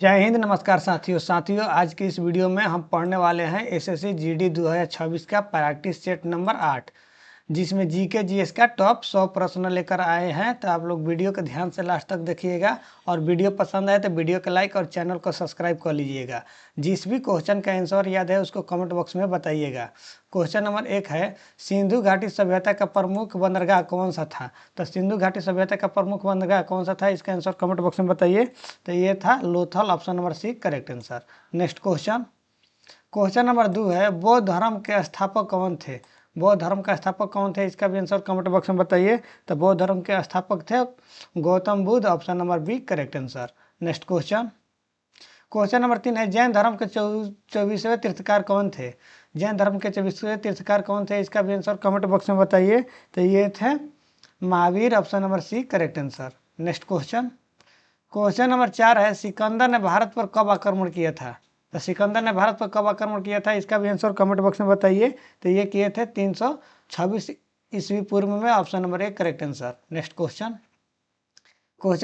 जय हिंद। नमस्कार साथियों आज की इस वीडियो में हम पढ़ने वाले हैं एसएससी जीडी 2026 का प्रैक्टिस सेट नंबर 8, जिसमें जीके जीएस का टॉप 100 प्रश्न लेकर आए हैं। तो आप लोग वीडियो को ध्यान से लास्ट तक देखिएगा और वीडियो पसंद आए तो वीडियो को लाइक और चैनल को सब्सक्राइब कर लीजिएगा। जिस भी क्वेश्चन का आंसर याद है उसको कमेंट बॉक्स में बताइएगा। क्वेश्चन नंबर 1 है, सिंधु घाटी सभ्यता का प्रमुख बंदरगाह कौन सा था? तो सिंधु घाटी सभ्यता का प्रमुख बंदरगाह कौन सा था, इसका आंसर कमेंट बॉक्स में बताइए। तो ये था Lothal, option number C correct answer. Next question number 2 है, बौद्ध धर्म के स्थापक कौन थे? बौद्ध धर्म का स्थापक कौन थे, इसका भी आंसर कमेंट बॉक्स में बताइए। तो बौद्ध धर्म के स्थापक थे Gautam Buddha, option number B correct answer. Next question number 3 है, जैन धर्म के 24वें तीर्थकार कौन थे? जैन धर्म के 24वें तीर्थकार कौन थे, इसका भी आंसर कमेंट बॉक्स में बताइए। तो ये थे Mahavir, option number C correct answer. Next question number 4 है, सिकंदर ने भारत पर कब आक्रमण किया था? तो सिकंदर ने भारत पर कब आक्रमण किया था, इसका भी आंसर कमेंट बॉक्स में बताइए। तो ये किए थे 326 ईस्वी पूर्व में, option number A correct answer. Next question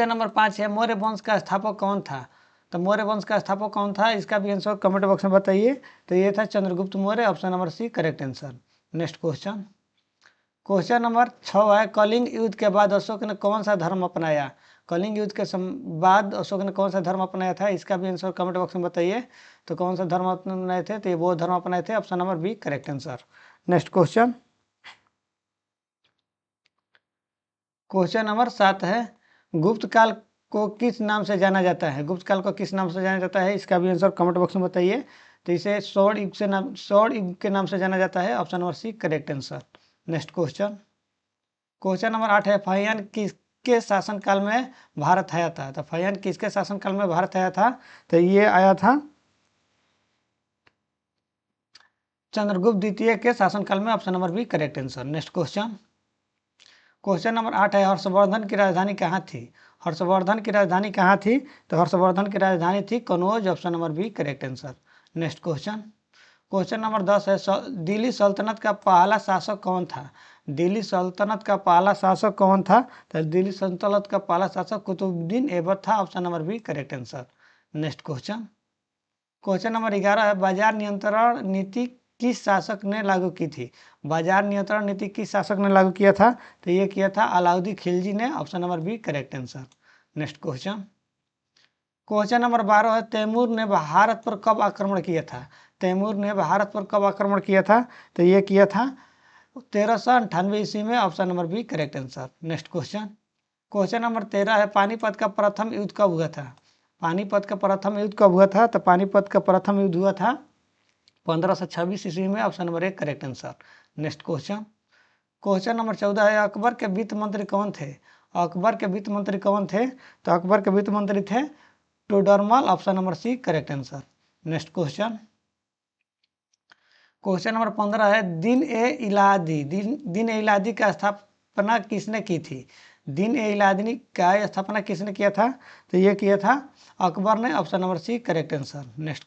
number 5 है, मौर्य वंश का स्थापक कौन था? तो मौर्य वंश का स्थापक कौन था, इसका भी आंसर कमेंट बॉक्स में बताइए। तो ये था Chandragupta Maurya, option number C correct answer. Next question number 6 है, कलिंग युद्ध के बाद अशोक ने कौन सा धर्म अपनाया? कलिंग युद्ध के बाद अशोक ने कौन सा धर्म अपनाया था, इसका भी आंसर कमेंट बॉक्स में बताइए। तो कौन सा धर्म अपनाए थे? तो ये बौद्ध धर्म अपनाए थे, option number B correct answer. Next question number 7 है, गुप्त काल को किस नाम से जाना जाता है? गुप्त काल को किस नाम से जाना जाता है, इसका भी आंसर कमेंट बॉक्स में बताइए। तो इसे स्वर्ण युग के नाम से जाना जाता है, option number C correct answer. Next question number 8 है, फाहियान किसके शासनकाल में भारत आया था? तो फाहियान किसके शासनकाल में भारत आया था? तो ये आया था चंद्रगुप्त द्वितीय के शासनकाल में, option number B correct answer. Next question number 8 है, हर्षवर्धन की राजधानी कहाँ थी? हर्षवर्धन की राजधानी कहाँ थी? तो हर्षवर्धन की राजधानी थी Kannauj, option number B correct answer. Next question number 10 है, दिल्ली सल्तनत का पहला शासक कौन था? दिल्ली सल्तनत का पहला शासक कौन था? तो दिल्ली सल्तनत का पहला शासक कुतुबुद्दीन ऐबक था, option number B correct answer. Next question number 11 है, बाजार नियंत्रण नीति किस शासक ने लागू की थी? बाजार नियंत्रण नीति किस शासक ने लागू किया था? तो ये किया था अलाउद्दीन खिलजी ने, option number B correct answer. Next question number 12 है, तैमूर ने भारत पर कब आक्रमण किया था? तैमूर ने भारत पर कब आक्रमण किया था? तो ये किया था 1398 ईस्वी में, option number B correct answer. Next question number 13 है, पानीपत का प्रथम युद्ध कब हुआ था? पानीपत का प्रथम युद्ध कब हुआ था? तो पानीपत का प्रथम युद्ध हुआ था 1526 ईस्वी में, option number 1 correct answer. Next question number 14 है, अकबर के वित्त मंत्री कौन थे? अकबर के वित्त मंत्री कौन थे? तो अकबर के वित्त मंत्री थे Todarmal, option number C correct answer. Next question number 15 है, दिन ए इलादी का स्थापना किसने की थी? दिन ए इलादी का स्थापना किसने किया था? तो ये किया था अकबर ने, option number C correct answer. Next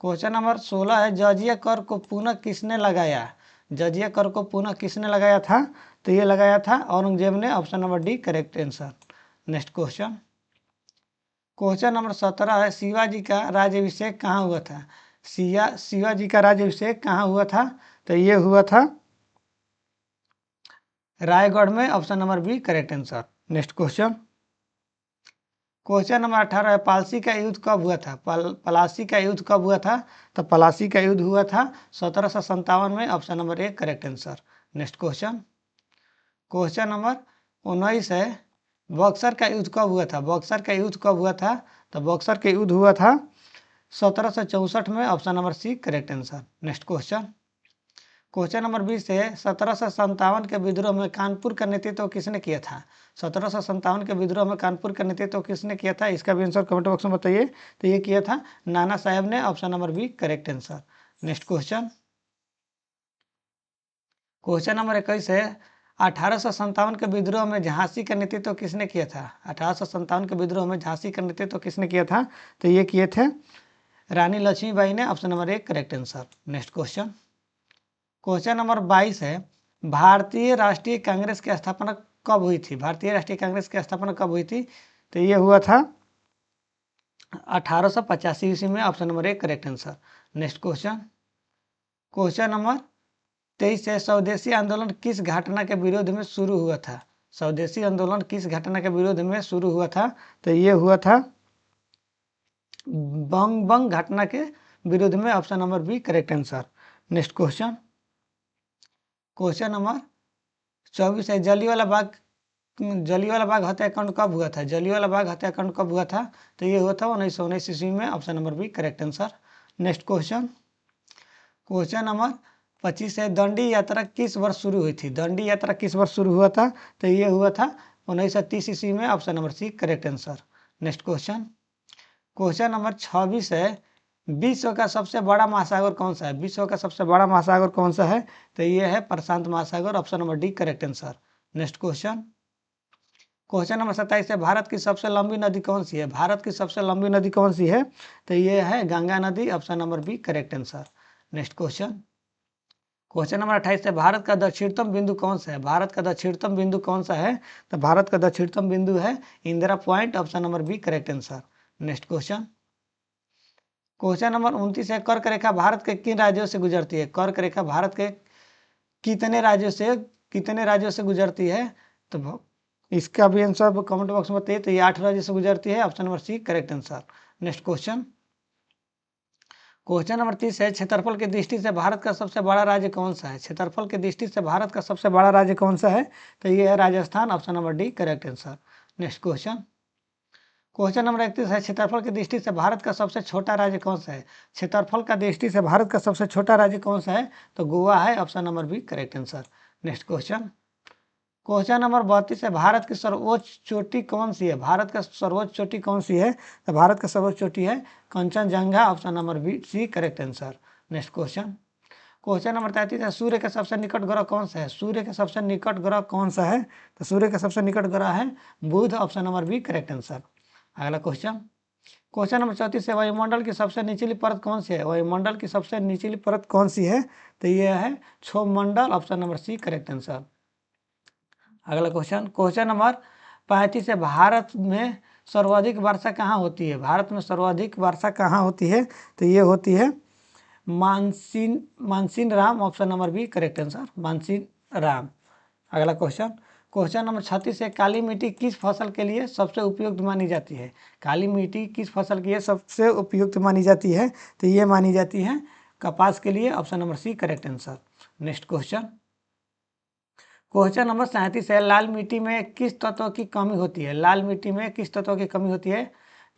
question number 16 है, जजिया कर को पुनः किसने लगाया? जजिया कर को पुनः किसने लगाया था? तो ये लगाया था औरंगजेब ने, option number D correct answer. Next question number 17 है, शिवाजी का राज्याभिषेक कहाँ हुआ था? शिवाजी का राज्याभिषेक कहाँ हुआ था? तो ये हुआ था रायगढ़ में, option number B correct answer. Next question number 18 है, पालसी का युद्ध कब हुआ था? पलासी का युद्ध कब हुआ था? तो पलासी का युद्ध हुआ था 1757 में, option number 1 correct answer. Next question number 19 है, बक्सर का युद्ध कब हुआ था? बक्सर का युद्ध कब हुआ था? तो बक्सर का युद्ध हुआ था 1764 में, option number C correct answer. Next question number 20 है, 1757 के विद्रोह में कानपुर का नेतृत्व किसने किया था? 1757 के विद्रोह में कानपुर का नेतृत्व किसने किया था, इसका भी आंसर कमेंट बॉक्स में बताइए। तो ये किया था नाना साहेब ने, option number B correct answer. Next question number 21 है, 1857 के विद्रोह में झांसी का नेतृत्व किसने किया था? 1857 के विद्रोह में झांसी का नेतृत्व किसने किया था? तो ये किए थे रानी लक्ष्मीबाई ने, option number 1 correct answer. Next question number 22 है, भारतीय राष्ट्रीय कांग्रेस की स्थापना कब हुई थी? भारतीय राष्ट्रीय कांग्रेस की स्थापना कब हुई थी? तो ये हुआ था 1885 ईस्वी में, option number 1 correct answer. Next question, question number 23 है, स्वदेशी आंदोलन किस घटना के विरोध में शुरू हुआ था? स्वदेशी आंदोलन किस घटना के विरोध में शुरू हुआ था? तो ये हुआ था बंग बंग घटना के विरोध में, option number B correct answer. Next question, question number 24 है, जलियांवाला बाग हत्याकांड कब हुआ था? जलियांवाला बाग हत्याकांड कब हुआ था? तो ये हुआ था 1919 ईस्वी में, option number B correct answer. Next question, question number 25 है, दंडी यात्रा किस वर्ष शुरू हुई थी? दंडी यात्रा किस वर्ष शुरू हुआ था? तो ये हुआ था 1930 ईस्वी में, option number C correct answer. Next question, question number 26 है, विश्व का सबसे बड़ा महासागर कौन सा है? विश्व का सबसे बड़ा महासागर कौन सा है? तो ये है प्रशांत महासागर, option number D correct answer. Next question, question number 27 है, भारत की सबसे लंबी नदी कौन सी है? भारत की सबसे लंबी नदी कौन सी है? तो ये है गंगा नदी, option number B correct answer. Next question, question number 28 है, भारत का दक्षिणतम बिंदु कौन सा है? भारत का दक्षिणतम बिंदु कौन सा है? तो भारत का दक्षिणतम बिंदु है Indira point, option number B correct answer. Next question, question number 29 है, कर्क रेखा भारत के किन राज्यों से गुजरती है? कर्क रेखा भारत के कितने राज्यों से गुजरती है? तो इसका भी आंसर कमेंट बॉक्स में बताइए। तो ये 8 राज्यों से गुजरती है, option number C correct answer. Next question, question number 30 है, क्षेत्रफल की दृष्टि से भारत का सबसे बड़ा राज्य कौन सा है? क्षेत्रफल की दृष्टि से भारत का सबसे बड़ा राज्य कौन सा है? तो ये है Rajasthan, option number D correct answer. Next question, question number 31 है, क्षेत्रफल की दृष्टि से भारत का सबसे छोटा राज्य कौन सा है? क्षेत्रफल का दृष्टि से भारत का सबसे छोटा राज्य कौन सा है? तो गोवा है, option number B correct answer. Next question, question number 32 है, भारत की सर्वोच्च चोटी कौन सी है? भारत का सर्वोच्च चोटी कौन सी है? तो भारत का सर्वोच्च चोटी है Kanchenjunga, option number B C correct answer. Next question, question number 33 है, सूर्य का सबसे निकट ग्रह कौन सा है? सूर्य का सबसे निकट ग्रह कौन सा है? तो सूर्य का सबसे निकट ग्रह है बुध, option number B correct answer. अगला क्वेश्चन, क्वेश्चन नंबर 34 है, वायुमंडल की सबसे निचली परत कौन सी है? वायुमंडल की सबसे निचली परत कौन सी है? तो यह है क्षोभ मंडल, option number C correct answer. अगला क्वेश्चन, क्वेश्चन नंबर 35 है, भारत में सर्वाधिक वर्षा कहाँ होती है? भारत में सर्वाधिक वर्षा कहाँ होती है? तो ये होती है Mawsynram, option number B correct answer, Mawsynram. अगला क्वेश्चन, क्वेश्चन नंबर 36 है, काली मिट्टी किस फसल के लिए सबसे उपयुक्त मानी जाती है? काली मिट्टी किस फसल के लिए सबसे उपयुक्त मानी जाती है? तो ये मानी जाती है कपास के लिए, option number C correct answer. Next question, question number 37 है, लाल मिट्टी में किस तत्व की कमी होती है? लाल मिट्टी में किस तत्व की कमी होती है?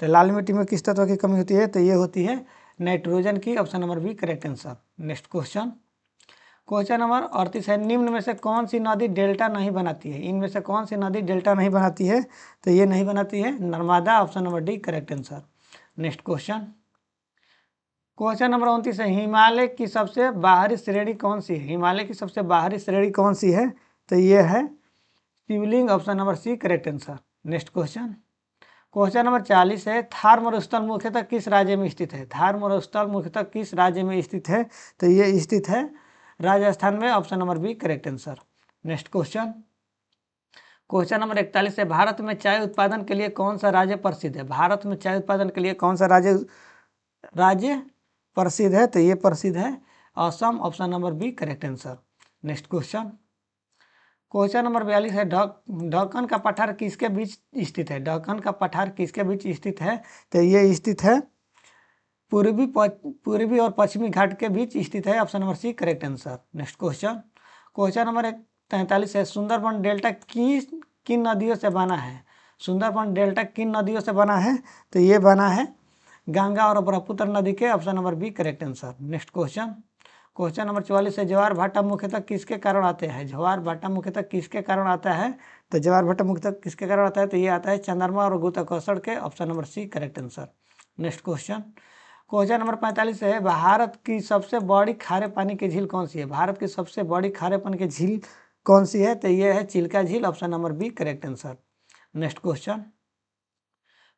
तो लाल मिट्टी में किस तत्व की कमी होती है? तो ये होती है नाइट्रोजन की, option number B correct answer. Next question, question number 38 है, निम्न में से कौन सी नदी डेल्टा नहीं बनाती है? इनमें से कौन सी नदी डेल्टा नहीं बनाती है? तो ये नहीं बनाती है Narmada, option number D correct answer. Next question, question number 29 है, हिमालय की सबसे बाहरी श्रेणी कौन सी है? हिमालय की सबसे बाहरी श्रेणी कौन सी है? तो ये है Shivling, option number C correct answer. Next question, question number 40 है, थार मरुस्थल मुख्यतः किस राज्य में स्थित है? थार मरुस्थल मुख्यतः किस राज्य में स्थित है? तो ये स्थित है राजस्थान में, option number B correct answer. Next question, question number 41 है, भारत में चाय उत्पादन के लिए कौन सा राज्य प्रसिद्ध है? भारत में चाय उत्पादन के लिए कौन सा राज्य प्रसिद्ध है? तो ये प्रसिद्ध है Assam, option number B correct answer. Next question, question number 42 है, दक्कन का पठार किसके बीच स्थित है? दक्कन का पठार किसके बीच स्थित है? तो ये स्थित है पूर्वी और पश्चिमी घाट के बीच स्थित है, option number C correct answer. Next question, question number 43 है, सुंदरबन डेल्टा किन नदियों से बना है? सुंदरबन डेल्टा किन नदियों से बना है? तो ये बना है गंगा और ब्रह्मपुत्र नदी के, option number B correct answer. Next question, question number 44 है, ज्वार भाटा मुख्यतः किसके कारण आते हैं? ज्वार भाटा मुख्यतः किसके कारण आता है? तो ज्वार भाटा मुख्यतः किसके कारण आता है? तो ये आता है चंद्रमा और गुरुत्वाकर्षण के, option number C correct answer. Next question, question number 45 है, भारत की सबसे बड़ी खारे पानी की झील कौन सी है? भारत की सबसे बड़ी खारे पानी की झील कौन सी है? तो ये है चिल्का झील, option number B correct answer. Next question,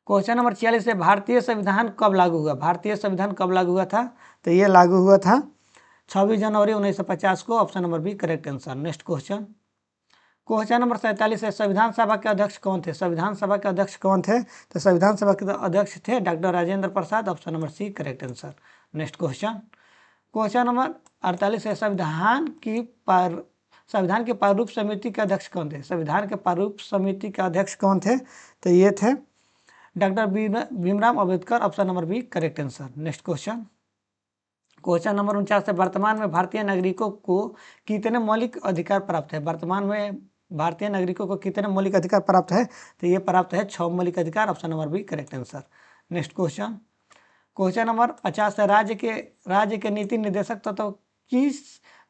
question number 46 है, भारतीय संविधान कब लागू हुआ? भारतीय संविधान कब लागू हुआ था? तो ये लागू हुआ था 26 जनवरी 1950 को, option number B correct answer. Next question, question number 47 है, संविधान सभा के अध्यक्ष कौन थे? संविधान सभा के अध्यक्ष कौन थे? तो संविधान सभा के अध्यक्ष थे doctor Rajendra Prasad, option number C correct answer. Next question, question number 48 है, संविधान की प्रारूप समिति के अध्यक्ष कौन थे? संविधान के प्रारूप समिति के अध्यक्ष कौन थे? तो ये थे doctor Bhimrao Ambedkar, option number B correct answer. Next question, question number 49 है, वर्तमान में भारतीय नागरिकों को कितने मौलिक अधिकार प्राप्त है? वर्तमान में भारतीय नागरिकों को कितने मौलिक अधिकार प्राप्त है? तो ये प्राप्त है 6 मौलिक अधिकार, option number B correct answer. Next question, question number 50 है, राज्य के नीति निर्देशक तत्व किस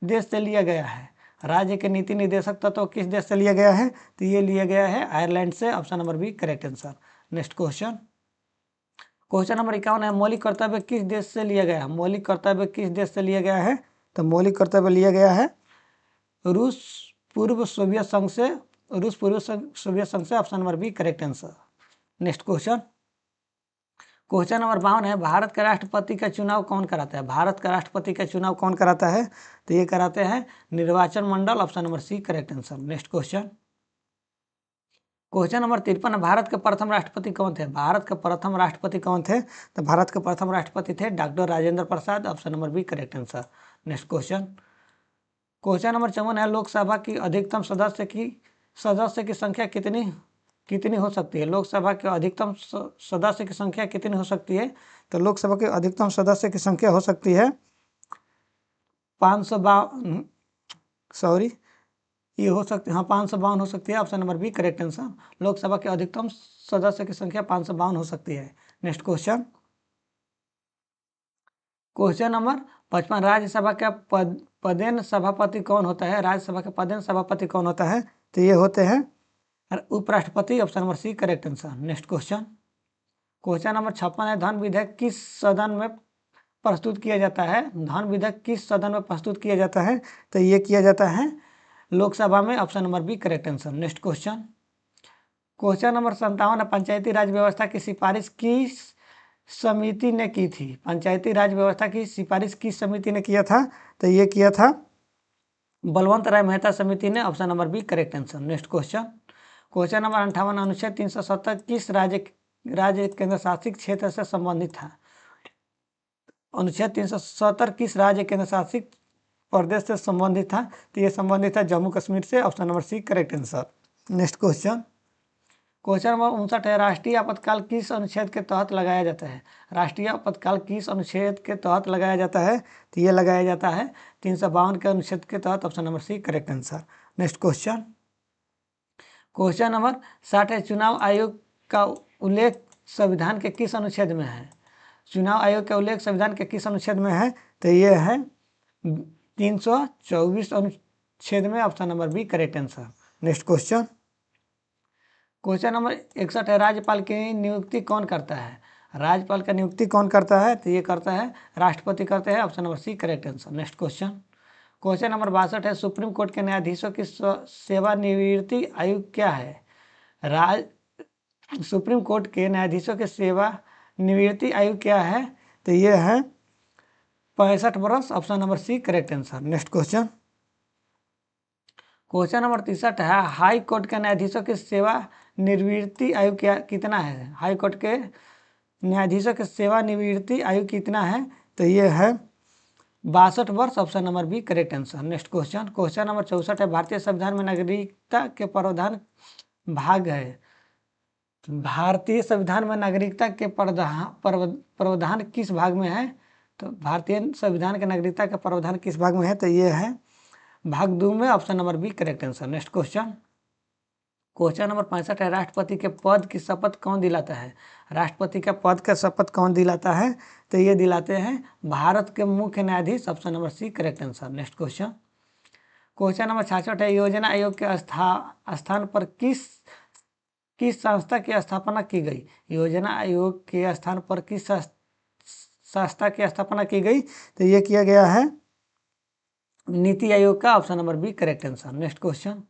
देश से लिया गया है? राज्य के नीति निर्देशक तत्व किस देश से लिया गया है? तो ये लिया गया है आयरलैंड से, option number B correct answer. Next question, question number 51 है, मौलिक कर्तव्य किस देश से लिया गया है? मौलिक कर्तव्य किस देश से लिया गया है? तो मौलिक कर्तव्य लिया गया है रूस पूर्व सोवियत संघ से, option number B correct answer. Next question, question number 52 है, भारत के राष्ट्रपति का चुनाव कौन कराता है? भारत का राष्ट्रपति का चुनाव कौन कराता है? तो ये कराते हैं निर्वाचन मंडल, option number C correct answer. Next question, question number 53 है, भारत के प्रथम राष्ट्रपति कौन थे? भारत के प्रथम राष्ट्रपति कौन थे? तो भारत के प्रथम राष्ट्रपति थे doctor Rajendra Prasad, option number B correct answer. Next question, question number 54 है, लोकसभा की अधिकतम सदस्य की संख्या कितनी हो सकती है? लोकसभा के अधिकतम सदस्य की संख्या कितनी हो सकती है? तो लोकसभा के अधिकतम सदस्य की संख्या हो सकती है 552, सॉरी ये हो सकती है, हाँ 552 हो सकती है, option number B correct answer. Lok Sabha के अधिकतम सदस्य की संख्या 552 हो सकती है। Next question, question number 55, Rajya Sabha का पदेन सभापति कौन होता है? राज्यसभा के पदेन सभापति कौन होता है? तो ये होते हैं उपराष्ट्रपति, option number C correct answer. Next question, question number 56 है, धन विधेयक किस सदन में प्रस्तुत किया जाता है? धन विधेयक किस सदन में प्रस्तुत किया जाता है? तो ये किया जाता है लोकसभा में, option number B correct answer. Next question, question number 57 है, पंचायती राज व्यवस्था की सिफारिश किस समिति ने की थी? पंचायती राज व्यवस्था की सिफारिश किस समिति ने किया था? तो ये किया था बलवंत राय मेहता समिति ने, option number B correct answer. Next question, question number 58, अनुच्छेद 370 किस राज्य केंद्र शासित क्षेत्र से संबंधित था? अनुच्छेद 370 किस राज्य केंद्र शासित प्रदेश से संबंधित था? तो ये संबंधित था जम्मू कश्मीर से, option number C correct answer. Next question, question number 59 है, राष्ट्रीय आपातकाल किस अनुच्छेद के तहत लगाया जाता है? राष्ट्रीय आपातकाल किस अनुच्छेद के तहत लगाया जाता है? तो ये लगाया जाता है 352 के अनुच्छेद के तहत, option number C correct answer. Next question, question number 60 है, चुनाव आयोग का उल्लेख संविधान के किस अनुच्छेद में है? चुनाव आयोग का उल्लेख संविधान के किस अनुच्छेद में है? तो ये है 324 अनुच्छेद में, option number B correct answer. Next question, question number 61 है, राज्यपाल की नियुक्ति कौन करता है? राज्यपाल का नियुक्ति कौन करता है? तो ये करता है राष्ट्रपति करते हैं, option number C correct answer. Next question, question number 62 है, सुप्रीम कोर्ट के न्यायाधीशों की सेवानिवृत्ति आयु क्या है? सुप्रीम कोर्ट के न्यायाधीशों की सेवानिवृत्ति आयु क्या है? तो ये है 65 वर्ष, option number C correct answer. Next question, question number 63 है, हाई कोर्ट के न्यायाधीशों की सेवानिवृत्ति आयु कितना है? हाई कोर्ट के न्यायाधीशों की सेवानिवृत्ति आयु कितना है? तो ये है 62 वर्ष, option number B correct answer. Next question, question number 64 है, भारतीय संविधान में नागरिकता के प्रावधान भाग है। भारतीय संविधान में नागरिकता के प्रावधान किस भाग में है? तो भारतीय संविधान के नागरिकता के प्रावधान किस भाग में है? तो ये है भाग 2 में, option number B correct answer. Next question, question number 65 है, राष्ट्रपति के पद की शपथ कौन दिलाता है? राष्ट्रपति का पद का शपथ कौन दिलाता है? तो ये दिलाते हैं भारत के मुख्य न्यायाधीश, option number C correct answer. Next question, question number 66 है, योजना आयोग के स्थान पर किस संस्था की स्थापना की गई? योजना आयोग के स्थान पर किस संस्था की स्थापना की गई? तो ये किया गया है नीति आयोग का, option number B correct answer. Next question,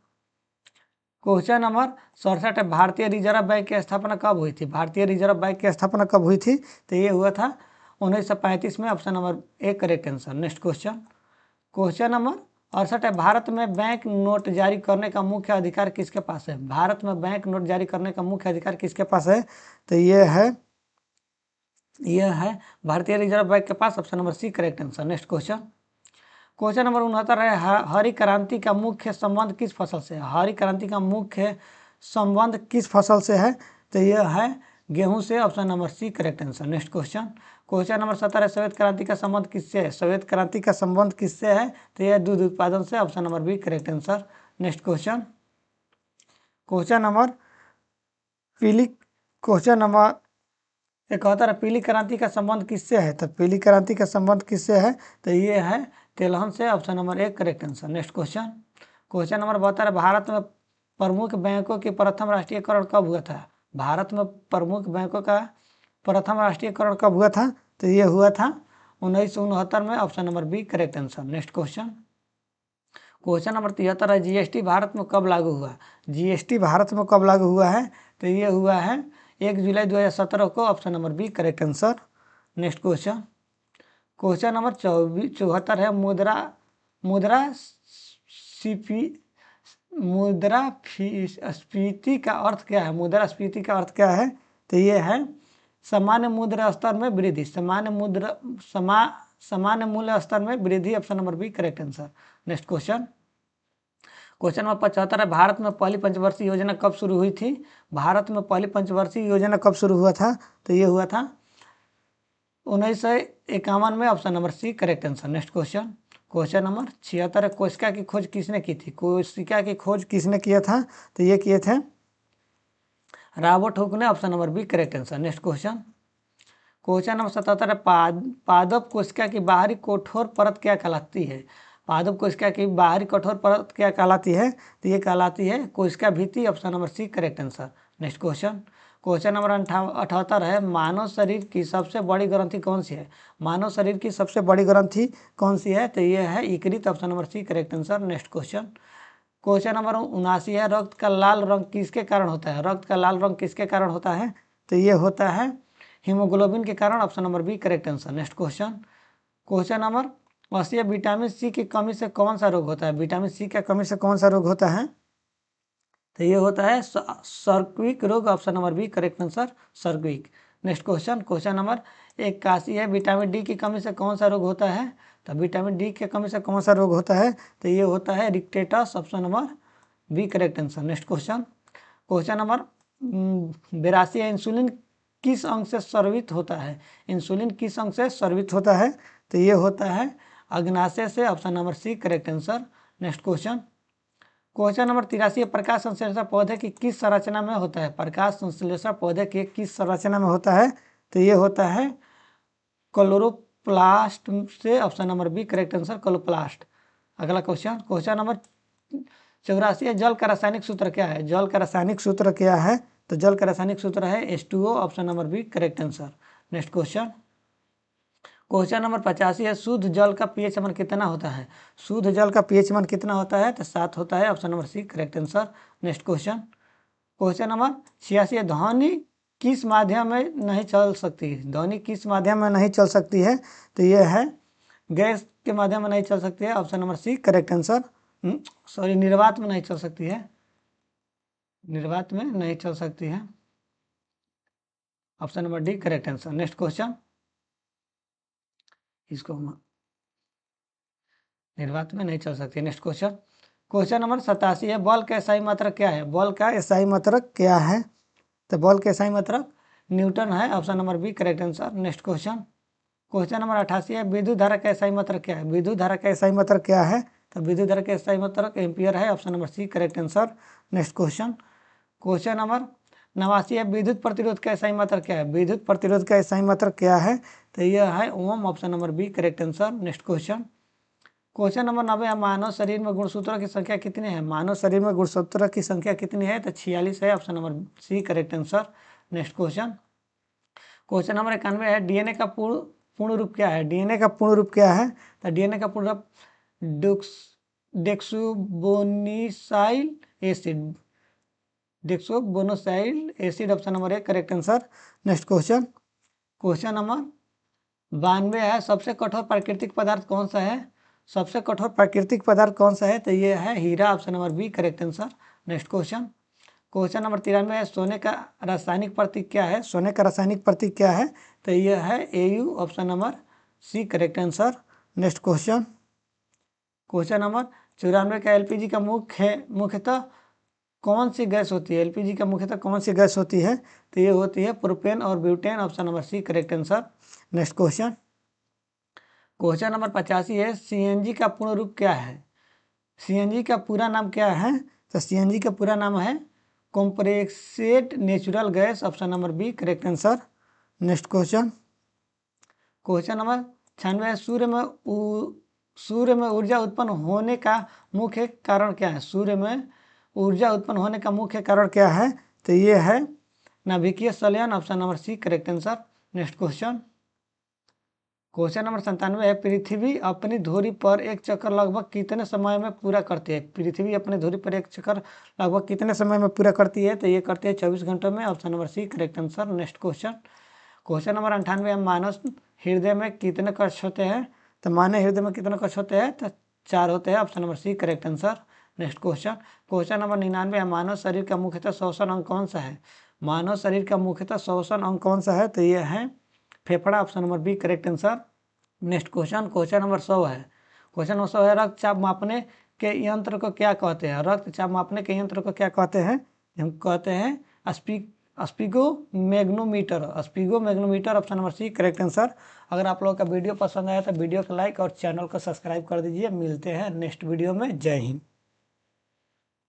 question number 67 है, भारतीय रिजर्व बैंक की स्थापना कब हुई थी? भारतीय रिजर्व बैंक की स्थापना कब हुई थी? तो ये हुआ था 1935 में, option number A correct answer. Next question, question number 68 है, भारत में बैंक नोट जारी करने का मुख्य अधिकार किसके पास है? भारत में बैंक नोट जारी करने का मुख्य अधिकार किसके पास है? तो यह है भारतीय रिजर्व बैंक के पास। Option number C correct answer. Next question, question number 69 है, हरी क्रांति का मुख्य संबंध किस फसल से है? हरी क्रांति का मुख्य संबंध किस फसल से है? तो यह है गेहूं से। Option number C correct answer. Next question, question number 70 है, श्वेत क्रांति का संबंध किससे है? श्वेत क्रांति का संबंध किससे है? तो यह दूध उत्पादन से। Option number B correct answer. Next question, question number 71 है, पीली क्रांति का संबंध किससे है? तो पीली क्रांति का संबंध किससे है? तो ये है तेलहन से। ऑप्शन नंबर एक correct answer. Next question, question number 72 है, भारत में प्रमुख बैंकों की प्रथम राष्ट्रीयकरण कब हुआ था? भारत में प्रमुख बैंकों का प्रथम राष्ट्रीयकरण कब हुआ था? तो ये हुआ था 1969 में। Option number B correct answer. Next question, question number 73 है, जीएसटी भारत में कब लागू हुआ? जीएसटी भारत में कब लागू हुआ है? तो ये हुआ है 1 जुलाई 2017 को। Option number B correct answer. Next question, question number 74 है, मुद्रास्फीति का अर्थ क्या है? मुद्रास्फीति का अर्थ क्या है? तो ये है सामान्य मुद्रा स्तर में वृद्धि। सामान्य मूल्य स्तर में वृद्धि। Option number B correct answer. Next question, question number 75 है, भारत में पहली पंचवर्षीय योजना कब शुरू हुई थी? भारत में पहली पंचवर्षीय योजना कब शुरू हुआ था? तो ये हुआ था 1951 में। Option number C correct answer. Next question, question number 76 है, कोशिका की खोज किसने की थी? कोशिका की खोज किसने किया था? तो ये किए थे रॉबर्ट हुक ने। Option number B correct answer. Next question, question number 77 है, पादप कोशिका की बाहरी कठोर परत क्या कहलाती है? पादप कोशिका की बाहरी कठोर परत क्या कहलाती है? तो ये कहलाती है कोशिका भित्ति। Option number C correct answer. Next question, question number 78 है, मानव शरीर की सबसे बड़ी ग्रंथि कौन सी है? मानव शरीर की सबसे बड़ी ग्रंथि कौन सी है? तो ये है यकृत। Option number C correct answer. Next question, question number 79 है, रक्त का लाल रंग किसके कारण होता है? रक्त का लाल रंग किसके कारण होता है? तो ये होता है हीमोग्लोबिन के कारण। Option number B correct answer. Next question, question number 80 है, विटामिन सी की कमी से कौन सा रोग होता है? विटामिन सी की कमी से कौन सा रोग होता है? तो ये होता है सर्कविक रोग। Option number B correct answer, सर्कविक। नेक्स्ट क्वेश्चन, क्वेश्चन नंबर 81 है, विटामिन डी की कमी से कौन सा रोग होता है? तो विटामिन डी की कमी से कौन सा रोग होता है? तो ये होता है rickets. Option number B correct answer. Next question, question number 82 है, इंसुलिन किस अंग से स्रावित होता है? इंसुलिन किस अंग से स्रावित होता है? तो ये होता है अग्नाशय से। Option number C correct answer. Next question, question number 83, प्रकाश संश्लेषण पौधे की किस संरचना में होता है? प्रकाश संश्लेषण पौधे की किस संरचना में होता है? तो ये होता है क्लोरोप्लास्ट से। Option number B correct answer, chloroplast. अगला क्वेश्चन, क्वेश्चन नंबर 84 है, जल का रासायनिक सूत्र क्या है? जल का रासायनिक सूत्र क्या है? तो जल का रासायनिक सूत्र है H2O। Option number B correct answer. Next question, question number 85 है, शुद्ध जल का पीएच मान कितना होता है? शुद्ध जल का पीएच मान कितना होता है? तो 7 होता है। Option number C correct answer. Next question, question number 86 है, ध्वनि किस माध्यम में नहीं चल सकती है? ध्वनि किस माध्यम में नहीं चल सकती है? तो यह है गैस के माध्यम में नहीं चल सकती है। Option number C correct answer. Sorry, निर्वात में नहीं चल सकती है। निर्वात में नहीं चल सकती है। Option number D correct answer. Next question, इसको निर्वात में नहीं चल सकती। नेक्स्ट क्वेश्चन, क्वेश्चन नंबर 87 है, बल का एसआई मात्रक क्या है? बल का एसआई मात्रक क्या है? तो बल का एसआई मात्रक न्यूटन है। Option number B correct answer. Next question, question number 88 है, विद्युत धारा का एसआई मात्रक क्या है? विद्युत धारा का एसआई मात्रक क्या है? तो विद्युत धारा का एसआई मात्रक एम्पियर है। Option number C correct answer. Next question, question number 89 है, विद्युत प्रतिरोध का एसआई मात्रक क्या है? विद्युत प्रतिरोध का एसआई मात्रक क्या है? तो यह है ohm. Option number B correct answer. Next question, question number 90 है, मानव शरीर में गुणसूत्रों की संख्या कितनी है? मानव शरीर में गुणसूत्रों की संख्या कितनी है? तो 46 है। Option number C correct answer. Next question, question number 91 है, डीएनए का पूर्ण रूप क्या है? डीएनए का पूर्ण रूप क्या है? तो डीएनए का पूर्ण रूप डेक्सोबोनिसाइल एसिड। डेक्सोबोनोसाइल एसिड। ऑप्शन नंबर एक correct answer. Next question, question number 92 है, सबसे कठोर प्राकृतिक पदार्थ कौन सा है? सबसे कठोर प्राकृतिक पदार्थ कौन सा है? तो ये है हीरा, option number B correct answer. Next question, question number 93 है, सोने का रासायनिक प्रतीक क्या है? सोने का रासायनिक प्रतीक क्या है? तो यह है Au, option number C correct answer. Next question, question number 94 का एलपीजी का मुख्यतः कौन सी गैस होती है? एलपीजी का मुख्यतः कौन सी गैस होती है? तो ये होती है प्रोपेन और butane, option number C correct answer. Next question, question number 85 है, सीएनजी का पूर्ण रूप क्या है? सीएनजी का पूरा नाम क्या है? तो सीएनजी का पूरा नाम है compressed natural gas, option number B correct answer. Next question, question number 96 है, सूर्य में ऊर्जा उत्पन्न होने का मुख्य कारण क्या है? सूर्य में ऊर्जा उत्पन्न होने का मुख्य कारण क्या है? तो ये है नाभिकीय संलयन, option number C correct answer. Next question, question number 97 है, पृथ्वी अपनी धुरी पर एक चक्कर लगभग कितने समय में पूरा करती है? पृथ्वी अपनी धुरी पर एक चक्कर लगभग कितने समय में पूरा करती है? तो ये करती है 24 घंटों में, option number C correct answer. Next question, question number 98 है, मानव हृदय में कितने कक्ष होते हैं? तो मानव हृदय में कितने कक्ष होते हैं? तो 4 होते हैं, option number C correct answer. Next question, question number 99 है, मानव शरीर का मुख्यतः श्वसन अंग कौन सा है? मानव शरीर का मुख्यतः श्वसन अंग कौन सा है? तो ये है फेफड़ा, option number B correct answer. Next question, question number 100 है, क्वेश्चन नंबर 100 है, रक्तचाप मापने के यंत्र को क्या कहते हैं? रक्तचाप मापने के यंत्र को क्या कहते हैं? हम कहते हैं sphygmomanometer, sphygmomanometer, option number C correct answer. अगर आप लोगों का वीडियो पसंद आया तो वीडियो को लाइक और चैनल को सब्सक्राइब कर दीजिए। मिलते हैं नेक्स्ट वीडियो में। जय हिंद।